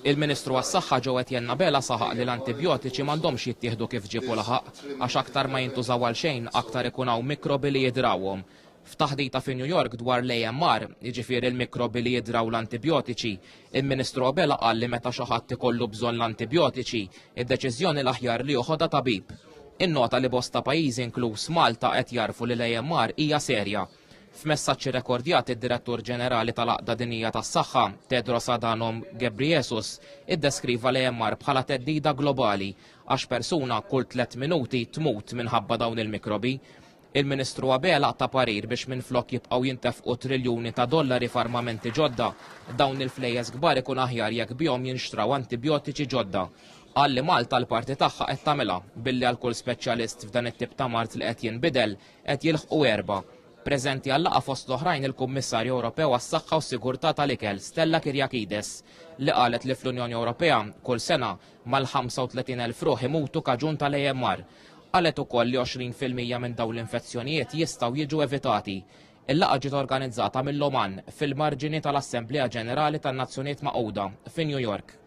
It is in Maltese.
Il-Ministru għas-Saħħa Ġewett Jennabela saħaq li l-antibjotiċi m'għandhomx jittieħdu kif ġiepu laħaq għax aktar ma jintużaw għal xejn aktar ikun hawn mikrobi li jidrawhom. F'taħdita fi New York dwar l-AMR, jiġifieri l-mikrobi li jidraw l-antibjotiċi, il-Ministru Abela qal li meta xi ħadd ikollu bżonn l-antibjotiċi, id-deċiżjoni l-aħjar li joħodha tabib. Innota li bosta pajjiżi inkluż Malta qed jarfu li l-AMR hija serja. F'messaġġ irrekordjat id-Direttur Ġenerali tal-Għaqda Dinjija tas-Saħħa, Tedros Adhanom Ghebreyesus, iddeskriva l-AMR bħala teddida globali għax persuna kull 3 minuti tmut minħabba dawn il-mikrobi. Il-Ministru Abela ta' parir biex minflok jibqgħu jintefqu triljuni ta' dollari f'armamenti ġodda, dawn il-flejjes kbar ikun aħjar jekk bihom jinxtraw antibjotiċi ġodda. Għalli Malta l-parti tagħha qed tagħmilha billi għal kull speċjalist f'dan it-tip ta' mart li qed jinbidel qed jilħqu 4. Preżenti għall-laqgħa fost l-oħrajn il-Kummissarju Ewropew għas-Saħħa u s-Sigurtà tal-Ikel Stella Kyriakides li qalet li fl-Unjoni Ewropea kull sena mal-35,000 ruħ imutu kaġun tal-AMR. Qalet ukoll li 20% minn dawn l-infezzjonijiet jistgħu jiġu evitati. Il-laqgħa ġiet organizzata mill-Oman fil-marġini tal-Assembleja Ġenerali tan-Nazzjonijiet Magħquda fi New York.